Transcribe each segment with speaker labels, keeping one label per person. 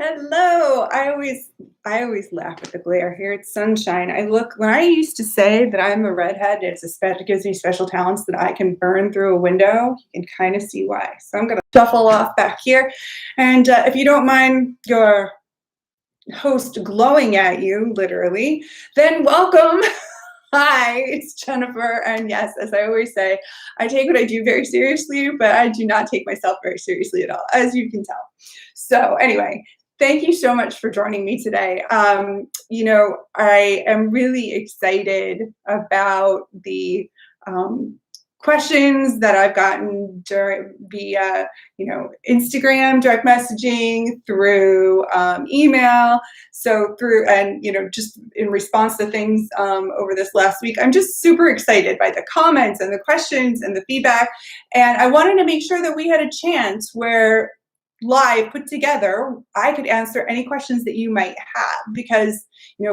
Speaker 1: Hello. I always laugh at the glare here. It's sunshine. When I used to say that I'm a redhead, it gives me special talents that I can burn through a window. You can kind of see why. So I'm gonna shuffle off back here, and if you don't mind your host glowing at you, literally, then welcome. Hi, it's Jennifer, and yes, as I always say, I take what I do very seriously, but I do not take myself very seriously at all, as you can tell. So anyway, thank you so much for joining me today. I am really excited about the questions that I've gotten during via, Instagram, direct messaging, through email. So just in response to things over this last week, I'm just super excited by the comments and the questions and the feedback. And I wanted to make sure that we had a chance where live put together, I could answer any questions that you might have because,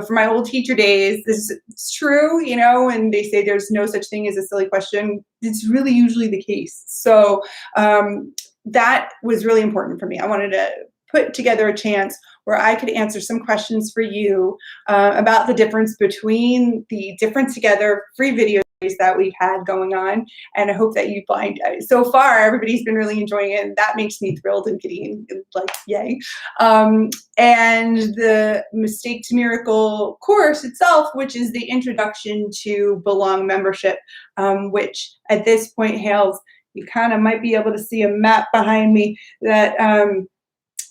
Speaker 1: for my old teacher days, this is true, and they say there's no such thing as a silly question. It's really usually the case. So that was really important for me. I wanted to put together a chance where I could answer some questions for you about the difference between the Different Together free videos that we've had going on, and I hope that you find so far everybody's been really enjoying it, and that makes me thrilled and giddy, like yay. And the Mistake to Miracle course itself, which is the introduction to Belong membership, which at this point hails, you kind of might be able to see a map behind me that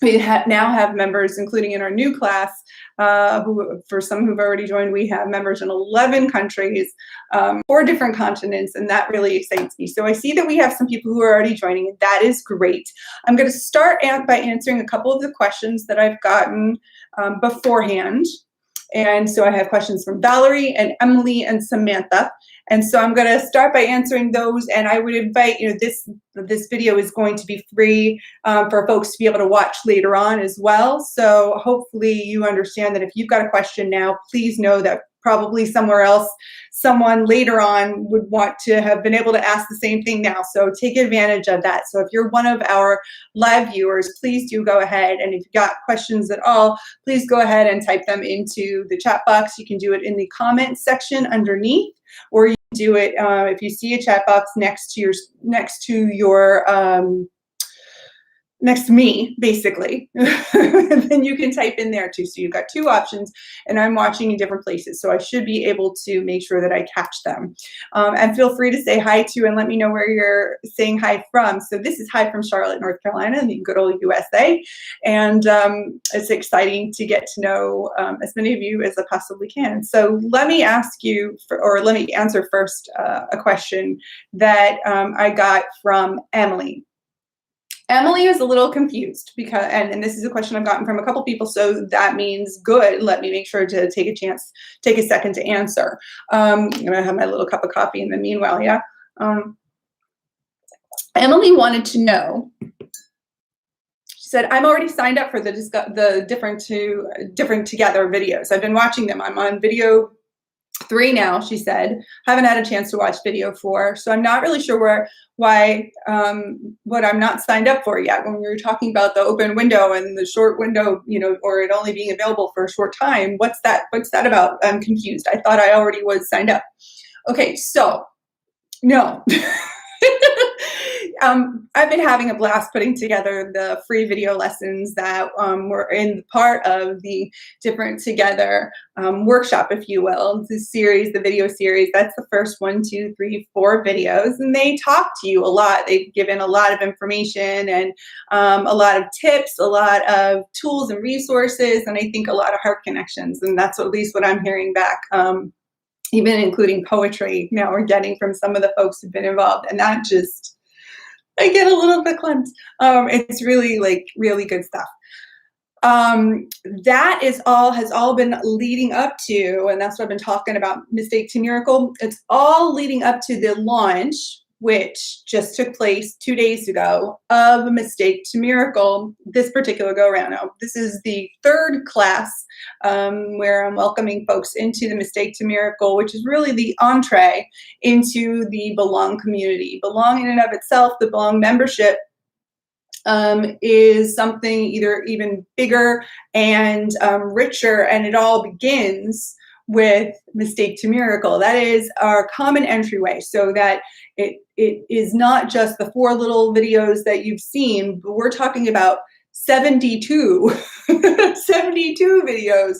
Speaker 1: we now have members, including in our new class, for some who've already joined, we have members in 11 countries, 4 different continents, and that really excites me. So I see that we have some people who are already joining, and that is great. I'm going to start out by answering a couple of the questions that I've gotten beforehand. And so I have questions from Valerie and Emily and Samantha. And so I'm going to start by answering those. And I would invite, this video is going to be free for folks to be able to watch later on as well. So hopefully you understand that if you've got a question now, please know that probably somewhere else, someone later on would want to have been able to ask the same thing now. So take advantage of that. So if you're one of our live viewers, please do go ahead. And if you've got questions at all, please go ahead and type them into the chat box. You can do it in the comments section underneath, or you can do it if you see a chat box next to me, basically. And then you can type in there too. So you've got 2 options, and I'm watching in different places. So I should be able to make sure that I catch them. And feel free to say hi to and let me know where you're saying hi from. So this is hi from Charlotte, North Carolina, in the good old USA. And it's exciting to get to know as many of you as I possibly can. So let me let me answer first a question that I got from Emily. Emily is a little confused because, and this is a question I've gotten from a couple people, so that means good. Let me make sure to take a second to answer. I'm gonna have my little cup of coffee in the meanwhile, yeah. Emily wanted to know, she said, I'm already signed up for the Different Together videos. I've been watching them. I'm on video 3 now, she said. Haven't had a chance to watch video 4, so I'm not really sure what I'm not signed up for yet. When we were talking about the open window and the short window, or it only being available for a short time, what's that about? I'm confused. I thought I already was signed up. Okay, so no. I've been having a blast putting together the free video lessons that were in part of the Different Together workshop, if you will. The video series, that's the first 1, 2, 3, 4 videos, and they talk to you a lot. They've given a lot of information and a lot of tips, a lot of tools and resources, and I think a lot of heart connections, and that's at least what I'm hearing back. Even including poetry now we're getting from some of the folks who've been involved, and that just, I get a little bit clumped. It's really really good stuff. That has all been leading up to, and that's what I've been talking about, Mistake to Miracle. It's all leading up to the launch, which just took place 2 days ago, of Mistake to Miracle this particular go around. Now, this is the 3rd class where I'm welcoming folks into the Mistake to Miracle, which is really the entree into the Belong community. Belong in and of itself, the Belong membership is something either even bigger and richer, and it all begins with Mistake to Miracle. That is our common entryway, so that it is not just the 4 little videos that you've seen, but we're talking about 72, 72 videos,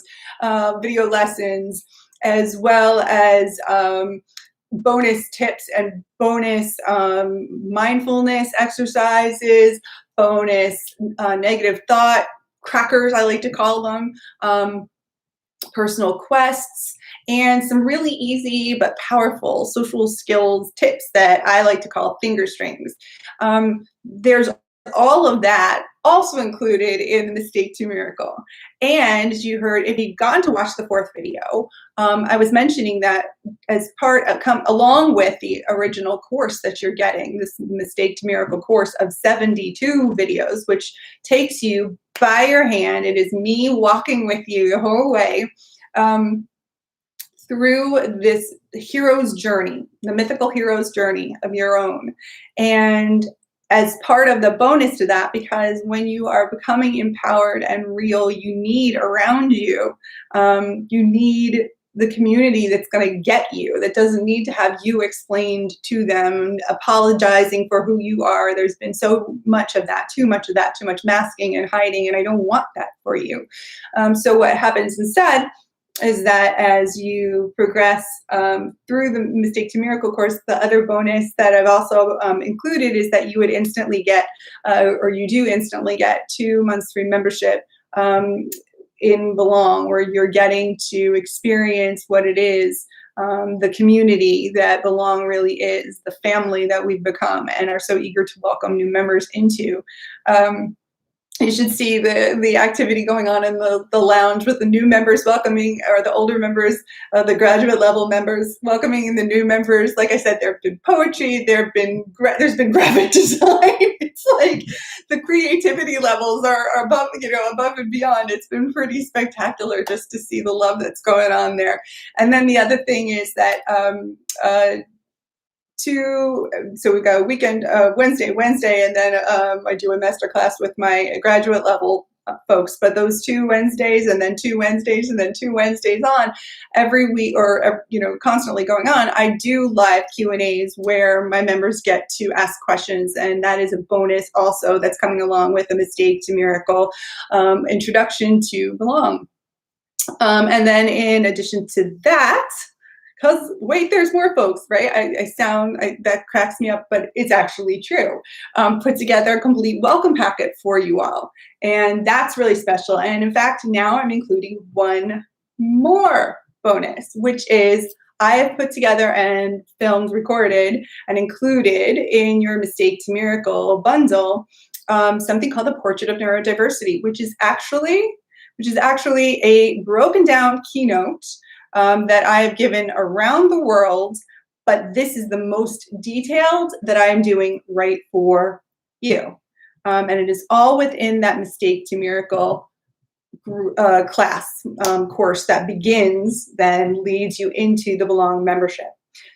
Speaker 1: video lessons, as well as bonus tips and bonus mindfulness exercises, bonus negative thought crackers, I like to call them, personal quests, and some really easy but powerful social skills tips that I like to call finger strings. There's all of that also included in the Mistake to Miracle. And as you heard, if you've gotten to watch the 4th video, I was mentioning that as part of, along with the original course that you're getting, this Mistake to Miracle course of 72 videos, which takes you by your hand. It is me walking with you the whole way through this hero's journey, the mythical hero's journey of your own. And as part of the bonus to that, because when you are becoming empowered and real, you need around you, you need the community that's going to get you, that doesn't need to have you explained to them, apologizing for who you are. There's been so much of that, too much masking and hiding, and I don't want that for you. So what happens instead is that as you progress through the Mistake to Miracle course, the other bonus that I've also included is that you would instantly get, or you do instantly get, 2 months free membership in Belong, where you're getting to experience what it is, the community that Belong really is, the family that we've become and are so eager to welcome new members into. You should see the activity going on in the lounge with the new members welcoming, or the older members, the graduate level members welcoming the new members. Like I said, there have been poetry, there's been graphic design. It's like the creativity levels are above, above and beyond. It's been pretty spectacular just to see the love that's going on there. And then the other thing is that so we got a weekend, Wednesday, and then I do a master class with my graduate level folks. But those 2 Wednesdays, and then 2 Wednesdays, and then 2 Wednesdays on every week, or constantly going on, I do live Q&As where my members get to ask questions, and that is a bonus also that's coming along with the Mistake to Miracle introduction to Belong. And then in addition to that, because wait, there's more, folks, right? That cracks me up, but it's actually true. Put together a complete welcome packet for you all. And that's really special. And in fact, now I'm including one more bonus, which is I have put together and filmed, recorded, and included in your Mistake to Miracle bundle something called the Portrait of Neurodiversity, which is actually a broken down keynote that I have given around the world, but this is the most detailed that I am doing right for you. And it is all within that Mistake to Miracle class course that begins, then leads you into the Belong membership.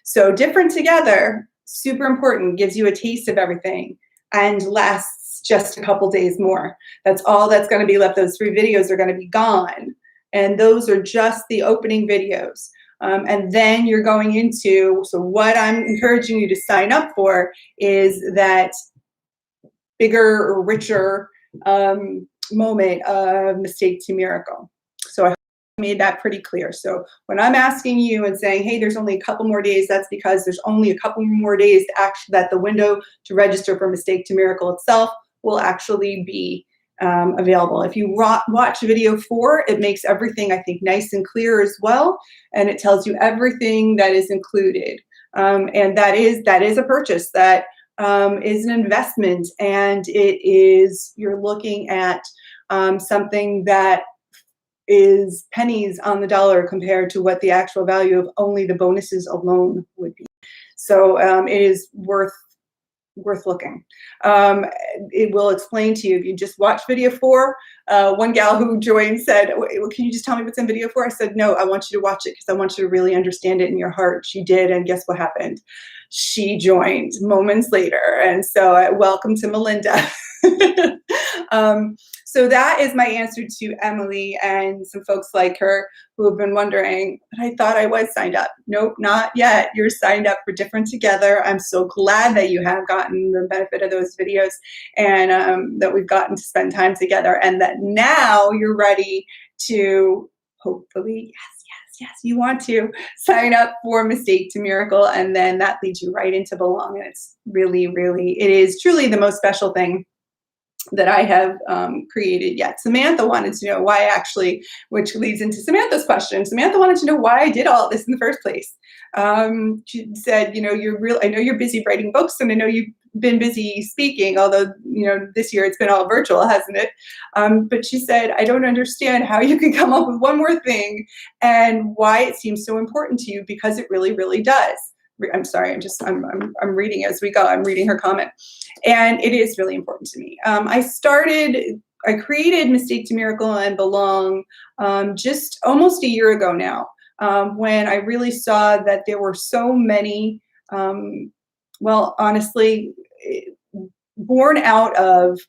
Speaker 1: So different together, super important, gives you a taste of everything, and lasts just a couple days more. That's all that's going to be left. Those 3 videos are going to be gone. And those are just the opening videos. And then you're going into, so what I'm encouraging you to sign up for is that bigger or richer moment of Mistake to Miracle. So I made that pretty clear. So when I'm asking you and saying, hey, there's only a couple more days, that's because there's only a couple more days that the window to register for Mistake to Miracle itself will actually be available. If you watch video 4, it makes everything, I think, nice and clear as well, and it tells you everything that is included. And that is a purchase that is an investment, and you're looking at something that is pennies on the dollar compared to what the actual value of only the bonuses alone would be. So it is worth looking. It will explain to you. If you just watch video 4, one gal who joined said, well, can you just tell me what's in video 4? I said, no, I want you to watch it because I want you to really understand it in your heart. She did, and guess what happened? she joined moments later. And so welcome to Melinda. So that is my answer to Emily and some folks like her who have been wondering, but I thought I was signed up. Nope, not yet. You're signed up for Different Together. I'm so glad that you have gotten the benefit of those videos and that we've gotten to spend time together and that now you're ready to hopefully, yes, you want to sign up for Mistake to Miracle, and then that leads you right into Belong. And it's really, it is truly the most special thing that I have created yet. Samantha wanted to know why actually, which leads into Samantha's question. Samantha wanted to know why I did all this in the first place. She said, you know, I know you're busy writing books and I know you've been busy speaking, although, you know, this year it's been all virtual, hasn't it? But she said, I don't understand how you can come up with one more thing and why it seems so important to you, because it really does. I'm sorry, I'm reading as we go. I'm reading her comment. And it is really important to me. I created Mistake to Miracle and Belong just almost a year ago now, when I really saw that there were so many, well, honestly, born out of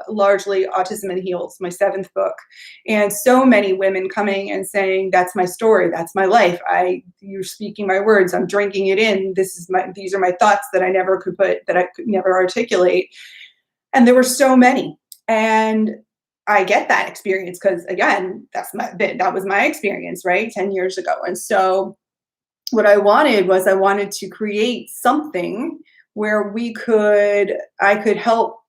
Speaker 1: largely Autism and Heals, my 7th book, and so many women coming and saying, that's my story, that's my life, you're speaking my words, I'm drinking it in, these are my thoughts that I could never articulate. And there were so many. And I get that experience because, again, that was my experience, right, 10 years ago. And so what I wanted to create something where I could help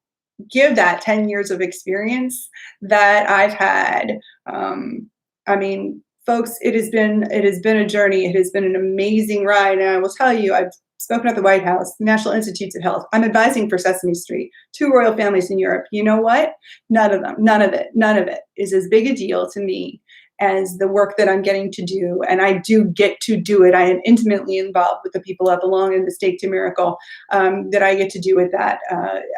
Speaker 1: give that 10 years of experience that I've had. I mean, folks, it has been a journey. It has been an amazing ride. And I will tell you, I've spoken at the White House, National Institutes of Health. I'm advising for Sesame Street, 2 royal families in Europe. You know what? None of it is as big a deal to me as the work that I'm getting to do. And I do get to do it. I am intimately involved with the people that belong in Mistake to Miracle, that I get to do with that.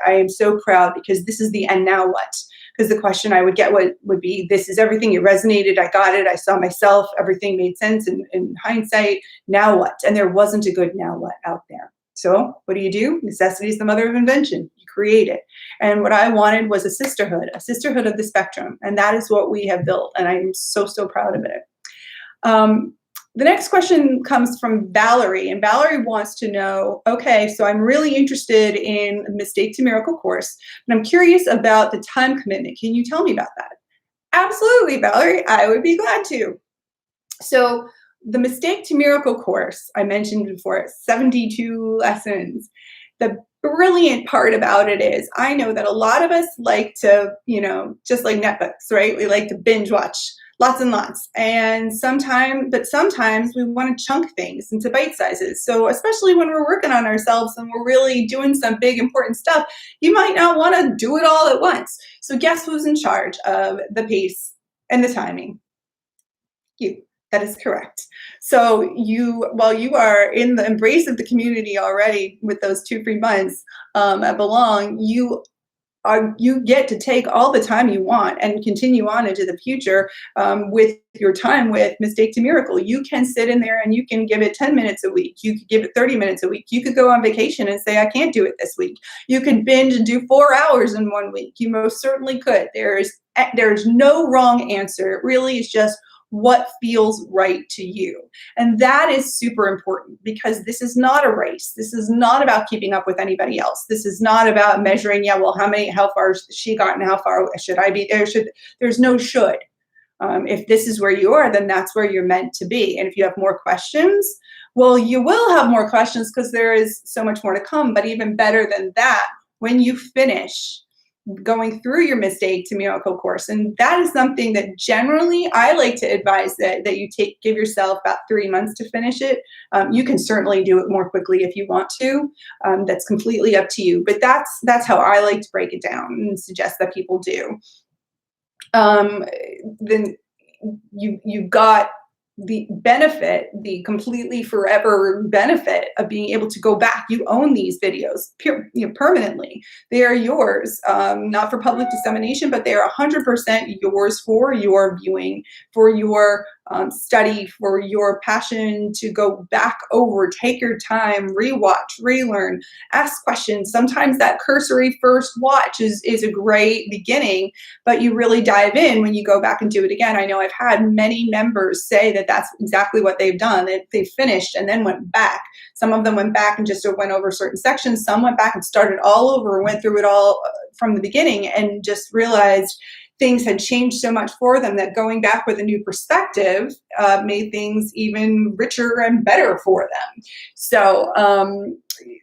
Speaker 1: I am so proud because this is the end now what? Because the question I would get would be, this is everything, it resonated, I got it, I saw myself, everything made sense in hindsight, now what? And there wasn't a good now what out there. So what do? Necessity is the mother of invention. You create it. And what I wanted was a sisterhood of the spectrum. And that is what we have built. And I'm so proud of it. The next question comes from Valerie. And Valerie wants to know, okay, so I'm really interested in the Mistake to Miracle course, but I'm curious about the time commitment. Can you tell me about that? Absolutely, Valerie. I would be glad to. So the Mistake to Miracle course, I mentioned before, 72 lessons. The brilliant part about it is I know that a lot of us like to, just like Netflix, right? We like to binge watch lots and lots. And sometimes we want to chunk things into bite sizes. So especially when we're working on ourselves and we're really doing some big important stuff, you might not want to do it all at once. So guess who's in charge of the pace and the timing? You. That is correct. So while you are in the embrace of the community already with those 2 free months at Belong, you get to take all the time you want and continue on into the future with your time with Mistake to Miracle. You can sit in there and you can give it 10 minutes a week. You could give it 30 minutes a week. You could go on vacation and say, I can't do it this week. You could binge and do 4 hours in 1 week. You most certainly could. There's no wrong answer. It really is just what feels right to you. And that is super important because this is not a race. This is not about keeping up with anybody else. This is not about measuring, how far has she gotten, how far should I be there? There's no should. If this is where you are, then that's where you're meant to be. And if you have more questions, well, you will have more questions because there is so much more to come. But even better than that, when you finish going through your Mistake to Miracle course. And that is something that generally I like to advise that you give yourself about 3 months to finish it. You can certainly do it more quickly if you want to. That's completely up to you. But that's how I like to break it down and suggest that people do. Then you've got the benefit, the completely forever benefit of being able to go back. You own these videos permanently. They are yours, not for public dissemination, but they are 100% yours for your viewing, for your study, for your passion to go back over, take your time, rewatch, relearn, ask questions. Sometimes that cursory first watch is a great beginning, but you really dive in when you go back and do it again. I know I've had many members say that that's exactly what they've done. They finished and then went back. Some of them went back and just went over certain sections. Some went back and started all over, went through it all from the beginning, and just realized things had changed so much for them that going back with a new perspective made things even richer and better for them. So,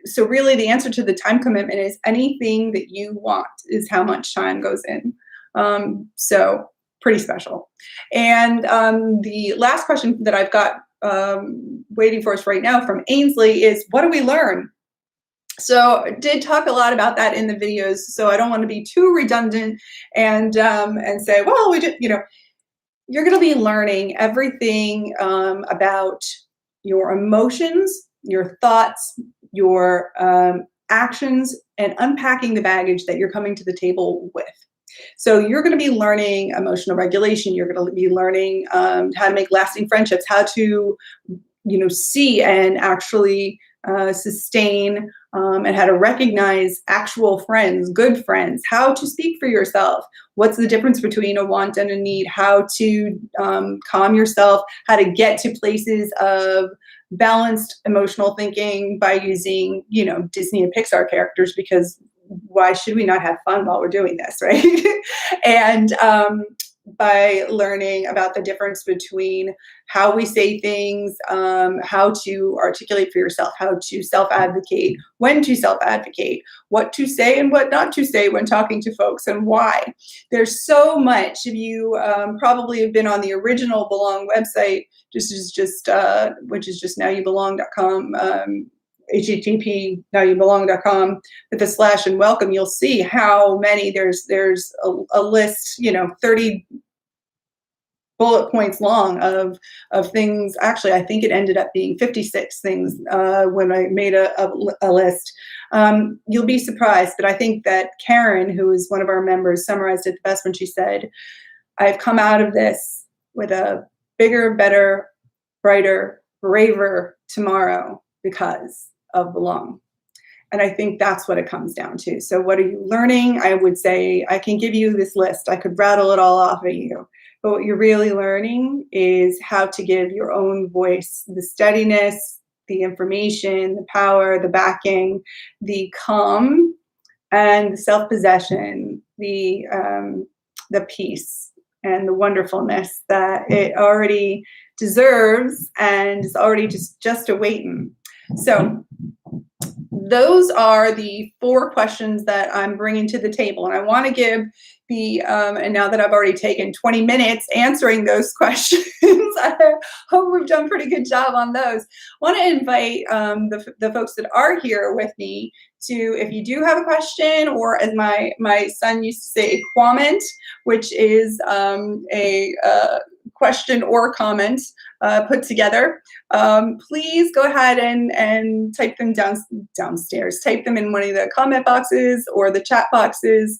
Speaker 1: so really the answer to the time commitment is anything that you want is how much time goes in. So pretty special. And the last question that I've got waiting for us right now from Ainsley is, what do we learn? So I did talk a lot about that in the videos, so I don't want to be too redundant and say, well, we did, you're going to be learning everything about your emotions, your thoughts, your actions, and unpacking the baggage that you're coming to the table with. So you're going to be learning emotional regulation. You're going to be learning how to make lasting friendships, how to, see and actually sustain and how to recognize actual friends, good friends, how to speak for yourself, what's the difference between a want and a need, how to calm yourself, how to get to places of balanced emotional thinking by using, Disney and Pixar characters, because why should we not have fun while we're doing this, right? And by learning about the difference between how we say things, how to articulate for yourself, how to self-advocate, when to self-advocate, what to say and what not to say when talking to folks, and why. There's so much. If you probably have been on the original Belong website, which is just nowyouBelong.com, http nowyouBelong.com with a / and welcome, you'll see how many there's a list, 30 bullet points long of things. Actually, I think it ended up being 56 things when I made a list. You'll be surprised, but I think that Karen, who is one of our members, summarized it the best when she said, I've come out of this with a bigger, better, brighter, braver tomorrow because of Belong. And I think that's what it comes down to. So what are you learning? I would say I can give you this list. I could rattle it all off at you. But what you're really learning is how to give your own voice, the steadiness, the information, the power, the backing, the calm, and the self-possession, the peace, and the wonderfulness that it already deserves and is already just awaiting. So those are the 4 questions that I'm bringing to the table. And I want to give and now that I've already taken 20 minutes answering those questions, I hope we've done a pretty good job on those. I want to invite the folks that are here with me to, if you do have a question, or as my son used to say, a quament, which is a question or comment put together, please go ahead and type them downstairs. Type them in one of the comment boxes or the chat boxes.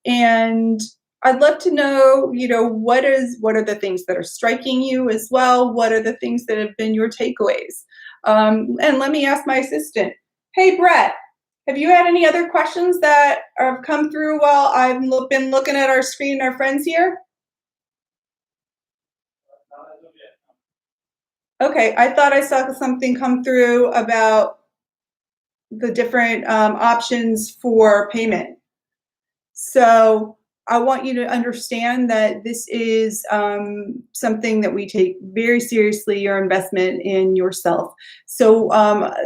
Speaker 1: And I'd love to know, what are the things that are striking you as well? What are the things that have been your takeaways? And let me ask my assistant, hey, Brett, have you had any other questions that have come through while I've been looking at our screen, our friends here? Okay, I thought I saw something come through about the different options for payment. So I want you to understand that this is something that we take very seriously, your investment in yourself. So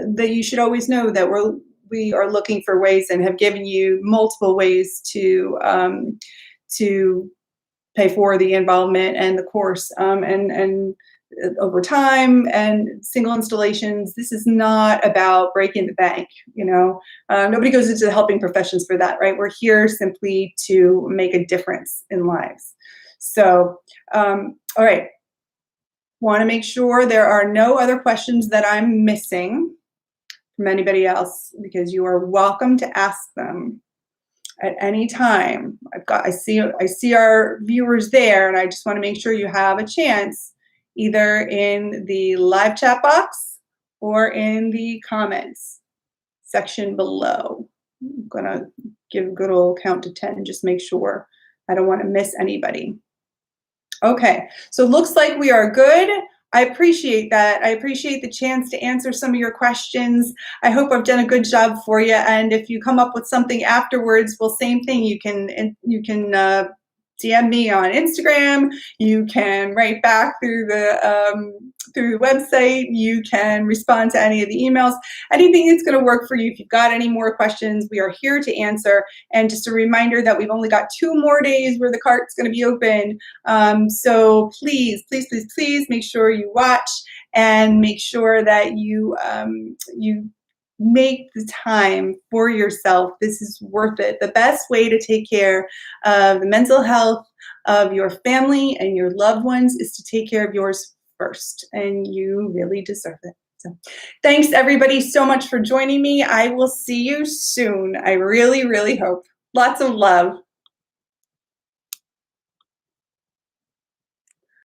Speaker 1: that you should always know that we are looking for ways and have given you multiple ways to pay for the involvement and the course and over time and single installations. This is not about breaking the bank. Nobody goes into the helping professions for that, right? We're here simply to make a difference in lives. So, all right. Want to make sure there are no other questions that I'm missing from anybody else, because you are welcome to ask them. at any time. I see our viewers there, and I just want to make sure you have a chance either in the live chat box or in the comments section below. I'm gonna give a good old count to 10 and just make sure I don't want to miss anybody. Okay, so looks like we are good. I appreciate that. I appreciate the chance to answer some of your questions. I hope I've done a good job for you. And if you come up with something afterwards, well, same thing. You can DM me on Instagram. You can write back through the website. You can respond to any of the emails. Anything that's going to work for you. If you've got any more questions, we are here to answer. And just a reminder that we've only got 2 more days where the cart's going to be open. So please, please, please, please make sure you watch and make sure that you make the time for yourself. This is worth it. The best way to take care of the mental health of your family and your loved ones is to take care of yours first, and you really deserve it. So thanks everybody so much for joining me. I will see you soon. I really, really hope. Lots of love.